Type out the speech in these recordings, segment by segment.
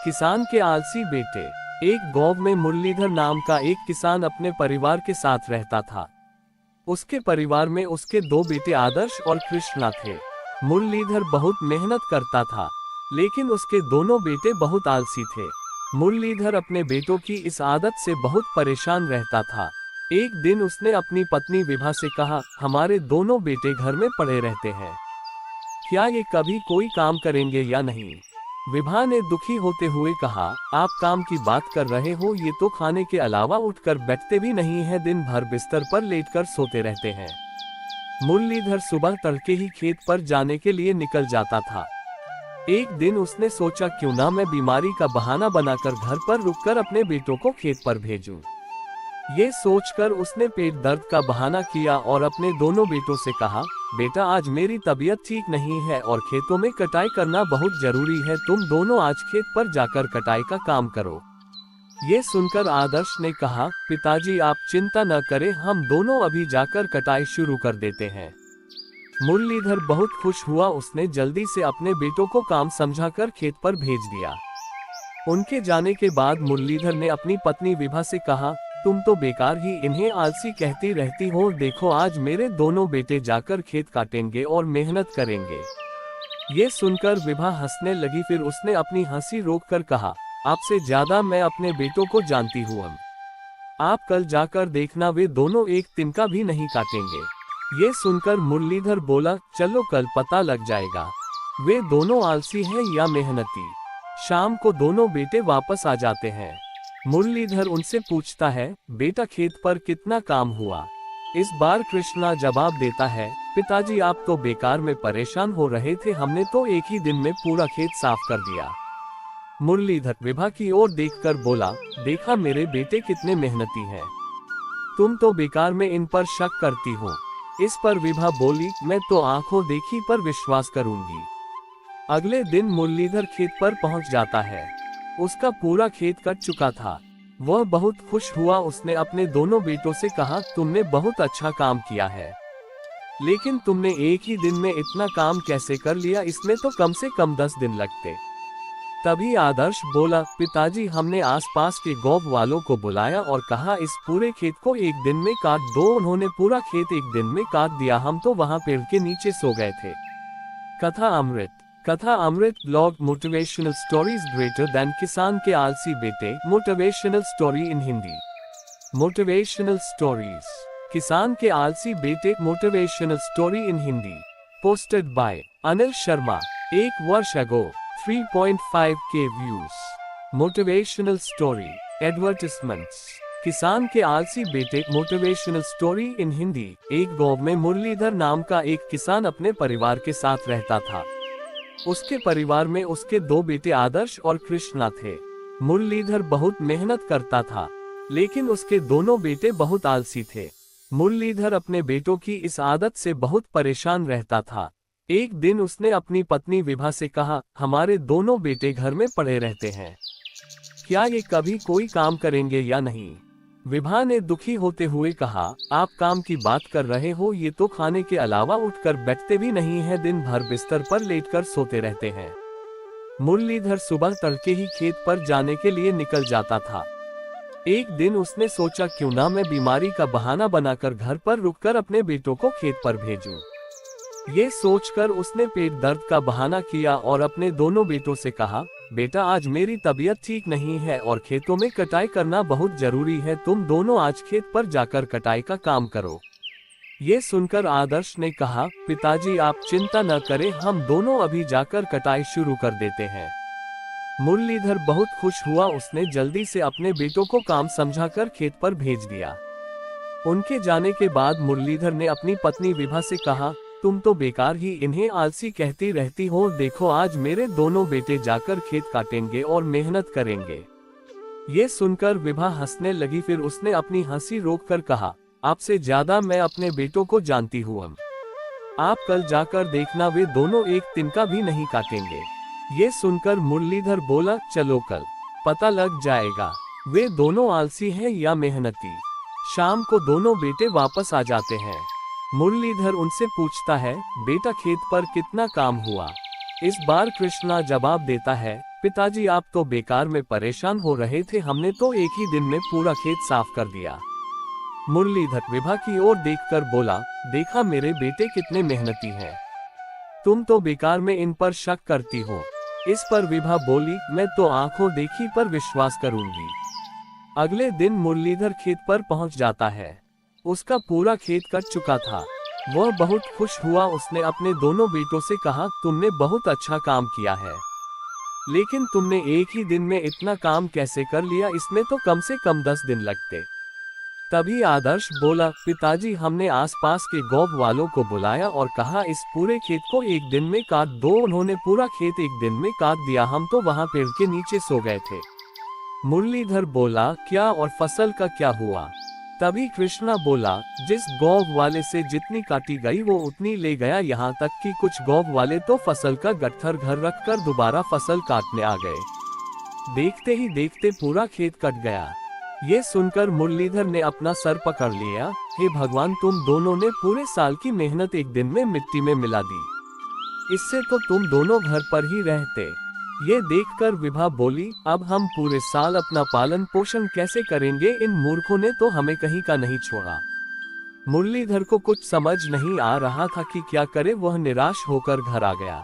किसान के आलसी बेटे। एक गांव में मुरलीधर नाम का एक किसान अपने परिवार के साथ रहता था। उसके परिवार में उसके दो बेटे आदर्श और कृष्णा थे। मुरलीधर बहुत मेहनत करता था, लेकिन उसके दोनों बेटे बहुत आलसी थे। मुरलीधर अपने बेटों की इस आदत से बहुत परेशान रहता था। एक दिन उसने अपनी पत्नी विभा से कहा, हमारे दोनों बेटे घर में पड़े रहते हैं, क्या ये कभी कोई काम करेंगे या नहीं? विभा ने दुखी होते हुए कहा, आप काम की बात कर रहे हो, ये तो खाने के अलावा उठकर बैठते भी नहीं है, दिन भर बिस्तर पर लेटकर सोते रहते हैं। मुरलीधर सुबह तड़के ही खेत पर जाने के लिए निकल जाता था। एक दिन उसने सोचा, क्यों ना मैं बीमारी का बहाना बनाकर घर पर रुककर अपने बेटों को खेत पर भेजूं। ये सोचकर उसने पेट दर्द का बहाना किया और अपने दोनों बेटों से कहा, बेटा आज मेरी तबीयत ठीक नहीं है और खेतों में कटाई करना बहुत जरूरी है, तुम दोनों आज खेत पर जाकर कटाई का काम करो। ये सुनकर आदर्श ने कहा, पिताजी आप चिंता न करें, हम दोनों अभी जाकर कटाई शुरू कर देते हैं। मुरलीधर बहुत खुश हुआ, उसने जल्दी से अपने बेटों को काम समझाकर खेत पर भेज दिया। उनके जाने के बाद मुरलीधर ने अपनी पत्नी विभा से कहा, तुम तो बेकार ही इन्हें आलसी कहती रहती हो, देखो आज मेरे दोनों बेटे जाकर खेत काटेंगे और मेहनत करेंगे। ये सुनकर विभा हंसने लगी, फिर उसने अपनी हंसी रोककर कहा, आपसे ज्यादा मैं अपने बेटों को जानती हूँ, आप कल जाकर देखना वे दोनों एक तिनका भी नहीं काटेंगे। ये सुनकर मुरलीधर बोला, चलो कल पता लग जाएगा, वे दोनों आलसी हैं या मेहनती। शाम को दोनों बेटे वापस आ जाते हैं। मुरलीधर उनसे पूछता है, बेटा खेत पर कितना काम हुआ? इस बार कृष्णा जवाब देता है, पिताजी आप तो बेकार में परेशान हो रहे थे, हमने तो एक ही दिन में पूरा खेत साफ कर दिया। मुरलीधर विभा की ओर देखकर बोला, देखा मेरे बेटे कितने मेहनती हैं, तुम तो बेकार में इन पर शक करती हो। इस पर विभा बोली, मैं तो आंखों देखी पर विश्वास करूंगी। अगले दिन मुरलीधर खेत पर पहुंच जाता है। उसका पूरा खेत कट चुका था। वह बहुत खुश हुआ, उसने अपने दोनों बेटों से कहा, तुमने बहुत अच्छा काम किया है, लेकिन तुमने एक ही दिन में इतना काम कैसे कर लिया, इसमें तो कम से कम 10 दिन लगते। तभी आदर्श बोला, पिताजी हमने आसपास के गांव वालों को बुलाया और कहा इस पूरे खेत को एक दिन में काट दो, उन्होंने पूरा खेत एक दिन में काट दिया, हम तो वहां पेड़ के नीचे सो गए थे। Katha Amrit blog motivational stories greater than किसान के आलसी बेटे। Motivational story in Hindi. Motivational stories किसान के आलसी बेटे। Motivational story in Hindi. Posted by Anil Sharma. एक वर्ष ago 3.5K views. Motivational story advertisements. किसान के आलसी बेटे। Motivational story in Hindi. एक गांव में मुरलीधर नाम का एक किसान अपने परिवार के साथ रहता था। उसके परिवार में उसके दो बेटे आदर्श और कृष्णा थे। मुरलीधर बहुत मेहनत करता था, लेकिन उसके दोनों बेटे बहुत आलसी थे। मुरलीधर अपने बेटों की इस आदत से बहुत परेशान रहता था। एक दिन उसने अपनी पत्नी विभा से कहा, हमारे दोनों बेटे घर में पड़े रहते हैं, क्या ये कभी कोई काम करेंगे या नहीं? विभा ने दुखी होते हुए कहा, आप काम की बात कर रहे हो, ये तो खाने के अलावा उठकर बैठते भी नहीं है, दिन भर बिस्तर पर लेटकर सोते रहते हैं। मुरलीधर सुबह तड़के ही खेत पर जाने के लिए निकल जाता था। एक दिन उसने सोचा, क्यों ना मैं बीमारी का बहाना बनाकर घर पर रुककर अपने बेटों को खेत पर भेजूं। ये सोचकर उसने पेट दर्द का बहाना किया और अपने दोनों बेटों से कहा, बेटा आज मेरी तबीयत ठीक नहीं है और खेतों में कटाई करना बहुत जरूरी है, तुम दोनों आज खेत पर जाकर कटाई का काम करो। ये सुनकर आदर्श ने कहा, पिताजी आप चिंता न करें, हम दोनों अभी जाकर कटाई शुरू कर देते हैं। मुरलीधर बहुत खुश हुआ, उसने जल्दी से अपने बेटों को काम समझाकर खेत पर भेज दिया। उनके जाने के बाद मुरलीधर ने अपनी पत्नी विभा से कहा, तुम तो बेकार ही इन्हें आलसी कहती रहती हो, देखो आज मेरे दोनों बेटे जाकर खेत काटेंगे और मेहनत करेंगे। ये सुनकर विभा हंसने लगी, फिर उसने अपनी हंसी रोककर कहा, आपसे ज्यादा मैं अपने बेटों को जानती हूँ, आप कल जाकर देखना वे दोनों एक तिनका भी नहीं काटेंगे। ये सुनकर मुरलीधर बोला, चलो कल पता लग जाएगा, वे दोनों आलसी हैं या मेहनती। शाम को दोनों बेटे वापस आ जाते हैं। मुरलीधर उनसे पूछता है, बेटा खेत पर कितना काम हुआ? इस बार कृष्णा जवाब देता है, पिताजी आप तो बेकार में परेशान हो रहे थे, हमने तो एक ही दिन में पूरा खेत साफ कर दिया। मुरलीधर विभा की ओर देखकर बोला, देखा मेरे बेटे कितने मेहनती हैं। तुम तो बेकार में इन पर शक करती हो। इस पर विभा बोली, मैं तो आंखों देखी पर विश्वास करूंगी। अगले दिन मुरलीधर खेत पर पहुंच जाता है। उसका पूरा खेत कट चुका था। वह बहुत खुश हुआ। उसने अपने दोनों बेटों से कहा, तुमने बहुत अच्छा काम किया है, लेकिन तुमने एक ही दिन में इतना काम कैसे कर लिया, इसमें तो कम से कम 10 दिन लगते। तभी आदर्श बोला, पिताजी हमने आसपास के गांव वालों को बुलाया और कहा इस पूरे खेत को एक दिन में काट दो। उन्होंने पूरा खेत एक दिन में काट दिया। हम तो वहां पेड़ के नीचे सो गए थे। मुरलीधर बोला, क्या और फसल का क्या हुआ? तभी कृष्णा बोला, जिस गांव वाले से जितनी काटी गई वो उतनी ले गया, यहाँ तक कि कुछ गांव वाले तो फसल का गट्ठर घर रखकर दोबारा फसल काटने आ गए। देखते ही देखते पूरा खेत कट गया। ये सुनकर मुरलीधर ने अपना सर पकड़ लिया। हे भगवान, तुम दोनों ने पूरे साल की मेहनत एक दिन में मिट्टी में मिला दी। इससे तो तुम दोनों घर पर ही रहते। ये देखकर विभा बोली, अब हम पूरे साल अपना पालन पोषण कैसे करेंगे? इन मूर्खों ने तो हमें कहीं का नहीं छोड़ा। मुरलीधर को कुछ समझ नहीं आ रहा था कि क्या करे। वह निराश होकर घर आ गया।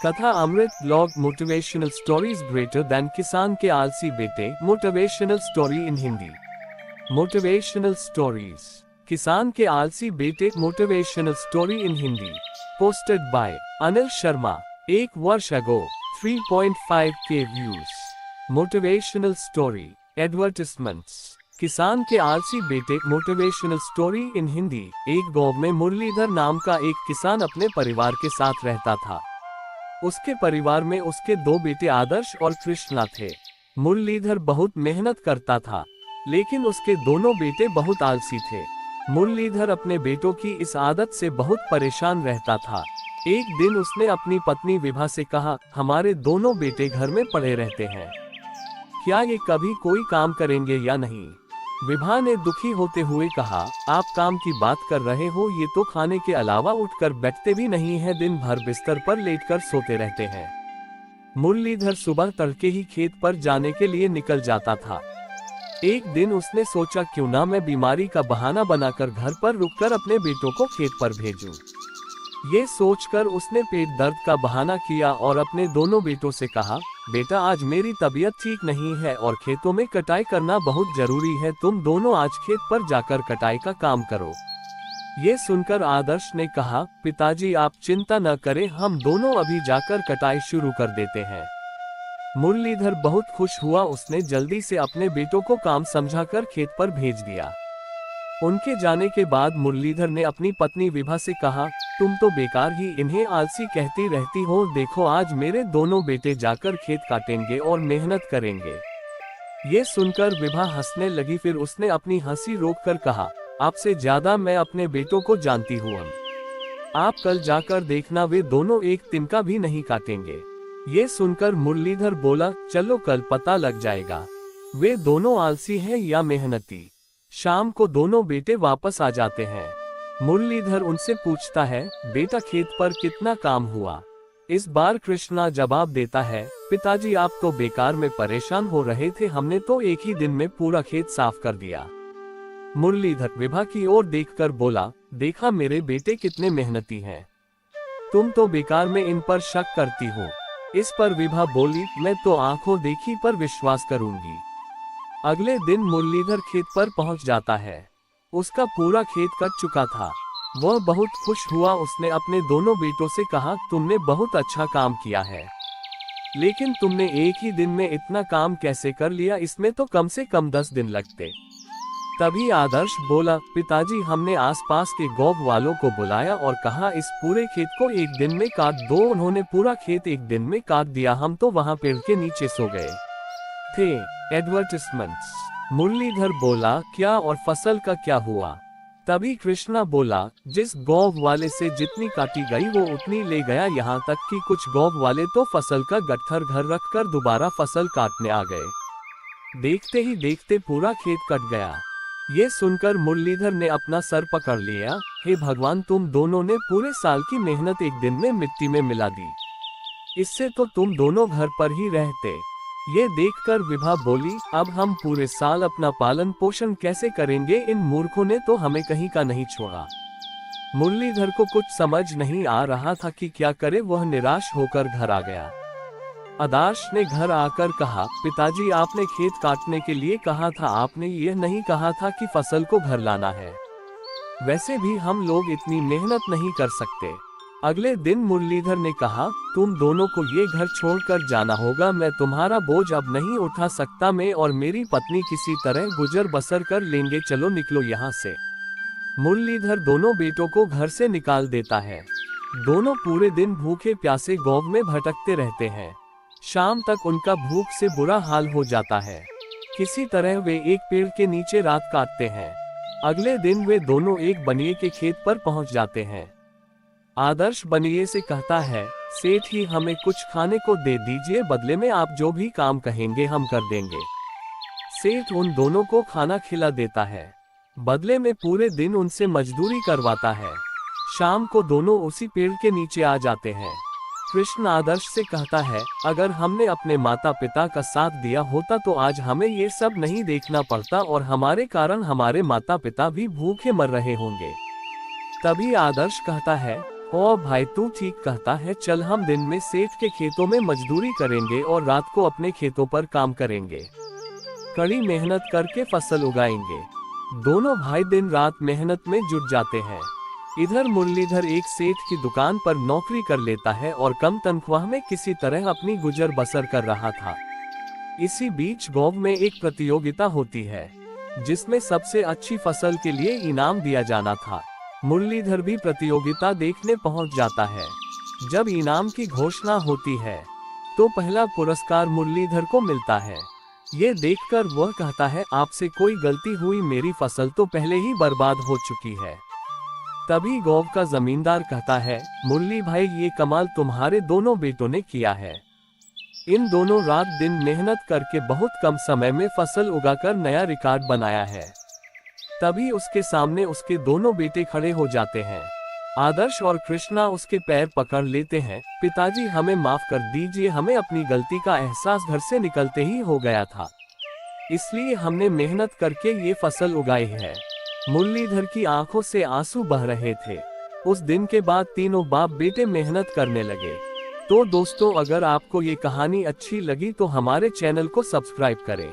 Katha Amrit blog motivational stories greater than किसान के आलसी बेटे। Motivational story in Hindi. Motivational stories किसान के आलसी बेटे। Motivational story in Hindi. Posted by Anil Sharma. 1 वर्ष ago, 3.5K views. Motivational story advertisements. किसान के आलसी बेटे। Motivational story in Hindi. एक गांव में मुरलीधर नाम का एक किसान अपने परिवार के साथ रहता था। उसके परिवार में उसके 2 बेटे आदर्श और कृष्णा थे। मुरलीधर बहुत मेहनत करता था, लेकिन उसके दोनों बेटे बहुत आलसी थे। मुरलीधर अपने बेटों की इस आदत से बहुत परेशान रहता था। एक दिन उसने अपनी पत्नी विभा से कहा, हमारे दोनों बेटे घर में पड़े रहते हैं, क्या ये कभी कोई काम करेंगे या नहीं? विभा ने दुखी होते हुए कहा, आप काम की बात कर रहे हो, ये तो खाने के अलावा उठकर बैठते भी नहीं है, दिन भर बिस्तर पर लेटकर सोते रहते हैं। मुरलीधर सुबह तड़के ही खेत पर जाने के लिए निकल जाता था। एक दिन उसने सोचा, क्यों ना मैं बीमारी का बहाना बनाकर घर पर रुककर अपने बेटों को खेत पर भेजूं। ये सोचकर उसने पेट दर्द का बहाना किया और अपने दोनों बेटों से कहा, बेटा आज मेरी तबीयत ठीक नहीं है और खेतों में कटाई करना बहुत जरूरी है, तुम दोनों आज खेत पर जाकर कटाई का काम करो। ये सुनकर आदर्श ने कहा, पिताजी आप चिंता न करें, हम दोनों अभी जाकर कटाई शुरू कर देते हैं। मुरलीधर बहुत खुश हुआ। उसने जल्दी से अपने बेटों को काम समझाकर खेत पर भेज दिया। उनके जाने के बाद मुरलीधर ने अपनी पत्नी विभा से कहा, तुम तो बेकार ही इन्हें आलसी कहती रहती हो, देखो आज मेरे दोनों बेटे जाकर खेत काटेंगे और मेहनत करेंगे। ये सुनकर विभा हंसने लगी। फिर उसने अपनी हंसी रोककर कहा, आपसे ज्यादा मैं अपने बेटों को जानती हूँ। आप कल जाकर देखना, वे दोनों एक तिनका भी नहीं काटेंगे। ये सुनकर मुरलीधर बोला, चलो कल पता लग जाएगा वे दोनों आलसी हैं या मेहनती। शाम को दोनों बेटे वापस आ जाते हैं। मुरलीधर उनसे पूछता है, बेटा खेत पर कितना काम हुआ? इस बार कृष्णा जवाब देता है, पिताजी आप तो बेकार में परेशान हो रहे थे, हमने तो एक ही दिन में पूरा खेत साफ कर दिया। मुरलीधर विभा की ओर देखकर बोला, देखा मेरे बेटे कितने मेहनती हैं, तुम तो बेकार में इन पर शक करती हो। इस पर विभा बोली, मैं तो आंखों देखी पर विश्वास करूंगी। अगले दिन मुरलीधर खेत पर पहुंच जाता है। उसका पूरा खेत कट चुका था। वह बहुत खुश हुआ। उसने अपने दोनों बेटों से कहा, तुमने बहुत अच्छा काम किया है, लेकिन तुमने एक ही दिन में इतना काम कैसे कर लिया? इसमें तो कम से कम 10 दिन लगते। तभी आदर्श बोला, पिताजी हमने आसपास के गांव वालों को बुलाया और कहा इस पूरे खेत को एक दिन में काट दो। उन्होंने पूरा खेत एक दिन में काट दिया। हम तो वहां पेड़ के नीचे सो गए थे। एडवर्टिजमेंट्स। मुरलीधर बोला, क्या और फसल का क्या हुआ? तभी कृष्णा बोला, जिस गांव वाले से जितनी काटी गई वो उतनी ले गया, यहाँ तक कि कुछ गांव वाले तो फसल का गट्ठर घर रखकर दोबारा फसल काटने आ गए। देखते ही देखते पूरा खेत कट गया। ये सुनकर मुरलीधर ने अपना सर पकड़ लिया। हे भगवान, तुम दोनों ने पूरे साल की मेहनत एक दिन में मिट्टी में मिला दी। इससे तो तुम दोनों घर पर ही रहते। ये देखकर विभा बोली, अब हम पूरे साल अपना पालन पोषण कैसे करेंगे? इन मूर्खों ने तो हमें कहीं का नहीं छोड़ा। मुरलीधर को कुछ समझ नहीं आ रहा था कि क्या करे। वह निराश होकर घर आ गया। आदर्श ने घर आकर कहा, पिताजी आपने खेत काटने के लिए कहा था, आपने यह नहीं कहा था कि फसल को घर लाना है। वैसे भी हम लोग इतनी मेहनत नहीं कर सकते। अगले दिन मुरलीधर ने कहा, तुम दोनों को ये घर छोड़कर जाना होगा। मैं तुम्हारा बोझ अब नहीं उठा सकता। मैं और मेरी पत्नी किसी तरह गुजर बसर कर लेंगे। चलो निकलो यहाँ से। मुरलीधर दोनों बेटों को घर से निकाल देता है। दोनों पूरे दिन भूखे प्यासे गांव में भटकते रहते हैं। शाम तक उनका भूख से बुरा हाल हो जाता है। किसी तरह वे एक पेड़ के नीचे रात काटते हैं। अगले दिन वे दोनों एक बनिए के खेत पर पहुंच जाते हैं। आदर्श बनिए से कहता है, सेठ ही हमें कुछ खाने को दे दीजिए, बदले में आप जो भी काम कहेंगे हम कर देंगे। सेठ उन दोनों को खाना खिला देता है। बदले में पूरे दिन उनसे मजदूरी करवाता है। शाम को दोनों उसी पेड़ के नीचे आ जाते हैं। कृष्ण आदर्श से कहता है, अगर हमने अपने माता पिता का साथ दिया होता तो आज हमें ये सब नहीं देखना पड़ता और हमारे कारण हमारे माता पिता भी भूखे मर रहे होंगे। तभी आदर्श कहता है, ओ भाई तू ठीक कहता है, चल हम दिन में सेठ के खेतों में मजदूरी करेंगे और रात को अपने खेतों पर काम करेंगे। कड़ी मेहनत करके फसल उगाएंगे। दोनों भाई दिन रात मेहनत में जुट जाते हैं। इधर मुरलीधर एक सेठ की दुकान पर नौकरी कर लेता है और कम तनख्वाह में किसी तरह अपनी गुजर बसर कर रहा था। इसी बीच गांव में एक प्रतियोगिता होती है जिसमें सबसे अच्छी फसल के लिए इनाम दिया जाना था। मुरलीधर भी प्रतियोगिता देखने पहुंच जाता है। जब इनाम की घोषणा होती है तो पहला पुरस्कार मुरलीधर को मिलता है। ये देखकर वह कहता है, आपसे कोई गलती हुई, मेरी फसल तो पहले ही बर्बाद हो चुकी है। तभी गांव का जमींदार कहता है, मुरली भाई ये कमाल तुम्हारे दोनों बेटों ने किया है। इन दोनों रात दिन मेहनत करके बहुत कम समय में फसल उगाकर नया रिकॉर्ड बनाया है। तभी उसके सामने उसके दोनों बेटे खड़े हो जाते हैं। आदर्श और कृष्णा उसके पैर पकड़ लेते हैं। पिताजी हमें माफ कर दीजिए, हमें अपनी गलती का एहसास घर से निकलते ही हो गया था, इसलिए हमने मेहनत करके ये फसल उगाई है। मुरलीधर की आंखों से आंसू बह रहे थे। उस दिन के बाद तीनों बाप बेटे मेहनत करने लगे। तो दोस्तों, अगर आपको ये कहानी अच्छी लगी तो हमारे चैनल को सब्सक्राइब करें।